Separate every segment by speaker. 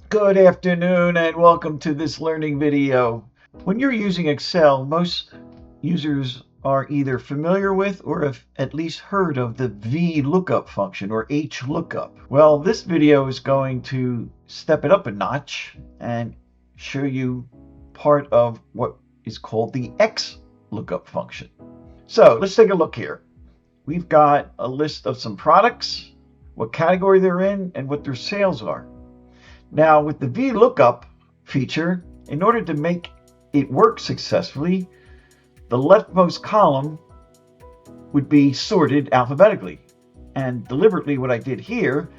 Speaker 1: Good afternoon and welcome to this learning video. When you're using Excel, most users are either familiar with or have at least heard of the VLOOKUP function or HLOOKUP. Well, this video is going to step it up a notch and show you part of what is called the XLOOKUP function. So let's take a look here. We've got a list of some products, what category they're in, and what their sales are. Now, with the VLOOKUP feature, in order to make it work successfully, the leftmost column would be sorted alphabetically. And deliberately, what I did here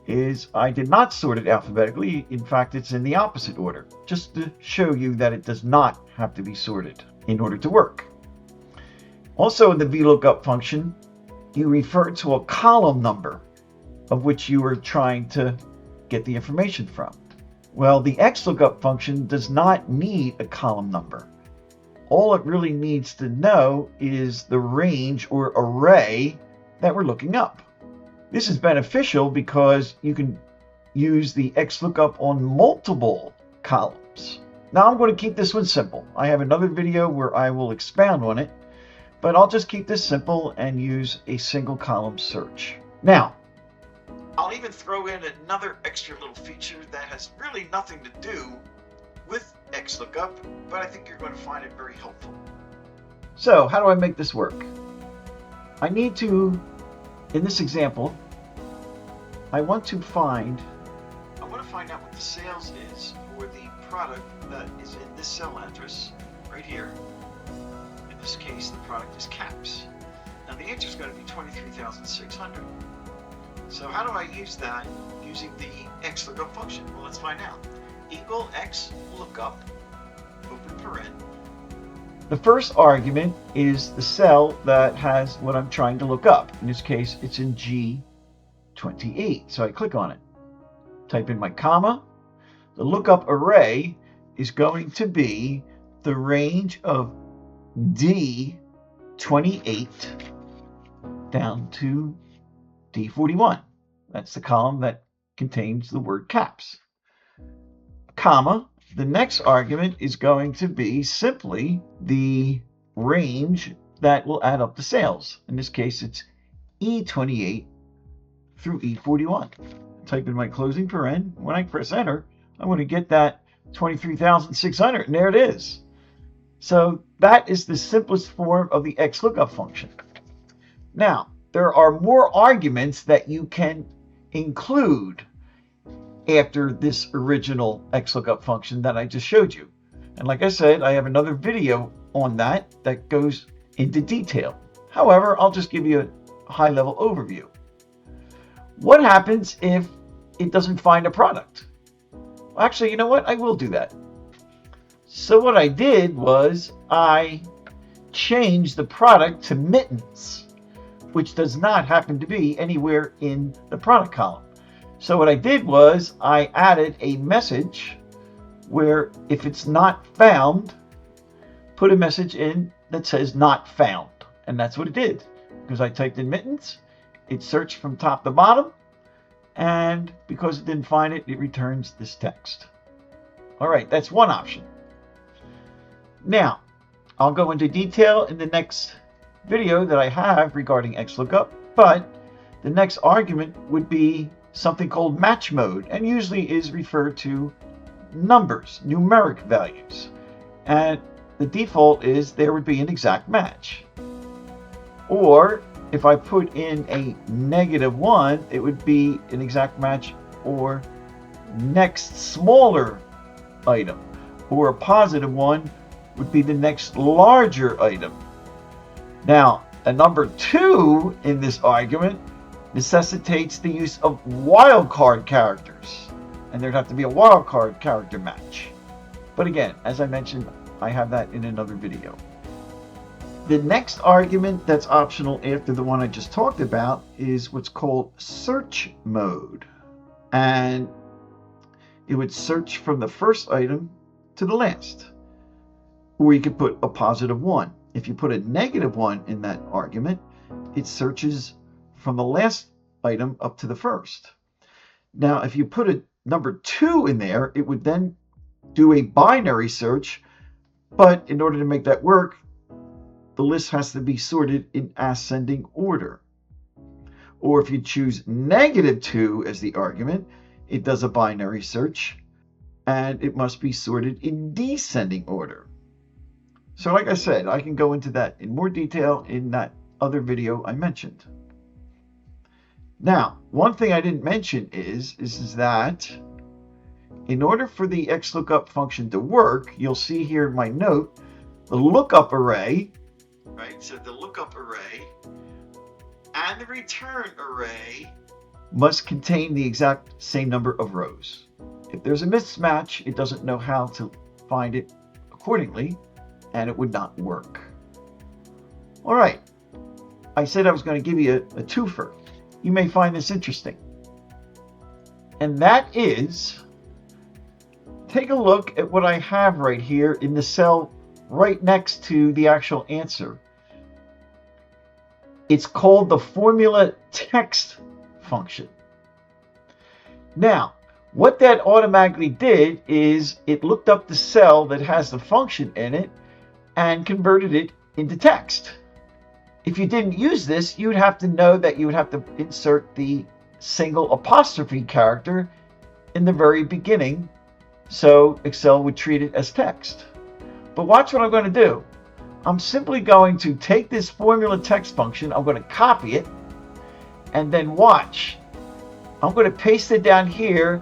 Speaker 1: is I did not sort it alphabetically. In fact, it's in the opposite order, just to show you that it does not have to be sorted in order to work. Also, in the VLOOKUP function, you refer to a column number of which you are trying to get the information from. Well, the XLOOKUP function does not need a column number. All it really needs to know is the range or array that we're looking up. This is beneficial because you can use the XLOOKUP on multiple columns. Now I'm going to keep this one simple. I have another video where I will expound on it, but I'll just keep this simple and use a single column search. Now, I'll even throw in another extra little feature that has really nothing to do with XLOOKUP, but I think you're going to find it very helpful. So how do I make this work? I need to, in this example, I want to find out what the sales is for the product that is in this cell address right here. In this case, the product is caps. Now the answer is going to be 23,600. So how do I use that using the XLOOKUP function? Well, let's find out. Equal XLOOKUP, open paren. The first argument is the cell that has what I'm trying to look up. In this case, it's in G28. So I click on it, type in my comma. The lookup array is going to be the range of D28 down to D41. That's the column that contains the word caps. Comma, the next argument is going to be simply the range that will add up the sales. In this case, it's E28 through E41. Type in my closing paren. When I press enter, I'm going to get that 23,600, and there it is. So that is the simplest form of the XLOOKUP function. Now, there are more arguments that you can include after this original XLOOKUP function that I just showed you. And like I said, I have another video on that goes into detail. However, I'll just give you a high-level overview. What happens if it doesn't find a product? Well, actually, you know what? I will do that. So what I did was I changed the product to mittens, which does not happen to be anywhere in the product column. So what I did was I added a message where if it's not found, put a message in that says not found. And that's what it did. Because I typed in mittens, it searched from top to bottom, and because it didn't find it, it returns this text. All right, that's one option. Now, I'll go into detail in the next video that I have regarding XLOOKUP, but the next argument would be something called match mode, and usually is referred to numbers, numeric values. And the default is there would be an exact match. Or if I put in a -1, it would be an exact match or next smaller item. Or a +1 would be the next larger item. Now, a number 2 in this argument necessitates the use of wildcard characters, and there'd have to be a wildcard character match. But again, as I mentioned, I have that in another video. The next argument that's optional after the one I just talked about is what's called search mode. And it would search from the first item to the last. Or you could put a +1. If you put a -1 in that argument, it searches from the last item up to the first. Now, if you put a number 2 in there, it would then do a binary search. But in order to make that work, the list has to be sorted in ascending order. Or if you choose -2 as the argument, it does a binary search, and it must be sorted in descending order. So like I said, I can go into that in more detail in that other video I mentioned. Now, one thing I didn't mention is that in order for the XLOOKUP function to work, you'll see here in my note, the lookup array, right? So the lookup array and the return array must contain the exact same number of rows. If there's a mismatch, it doesn't know how to find it accordingly, and it would not work. All right, I said I was going to give you a twofer. You may find this interesting. And that is, take a look at what I have right here in the cell right next to the actual answer. It's called the formula text function. Now, what that automatically did is it looked up the cell that has the function in it and converted it into text. If you didn't use this, you'd have to know that you would have to insert the single apostrophe character in the very beginning, so Excel would treat it as text. But watch what I'm going to do. I'm simply going to take this formula text function, I'm going to copy it, and then watch. I'm going to paste it down here,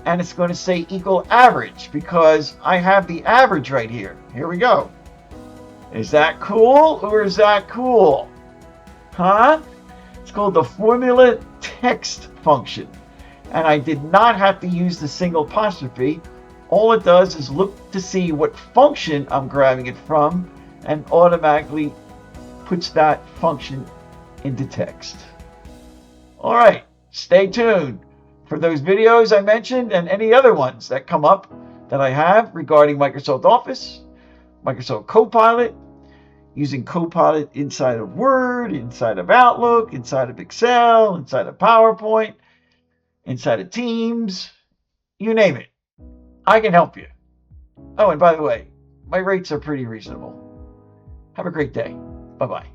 Speaker 1: and it's going to say equal average because I have the average right here. Here we go. Is that cool or is that cool? Huh? It's called the formula text function. And I did not have to use the single apostrophe. All it does is look to see what function I'm grabbing it from and automatically puts that function into text. All right, stay tuned for those videos I mentioned and any other ones that come up that I have regarding Microsoft Office, Microsoft Copilot, using Copilot inside of Word, inside of Outlook, inside of Excel, inside of PowerPoint, inside of Teams, you name it. I can help you. Oh, and by the way, my rates are pretty reasonable. Have a great day. Bye-bye.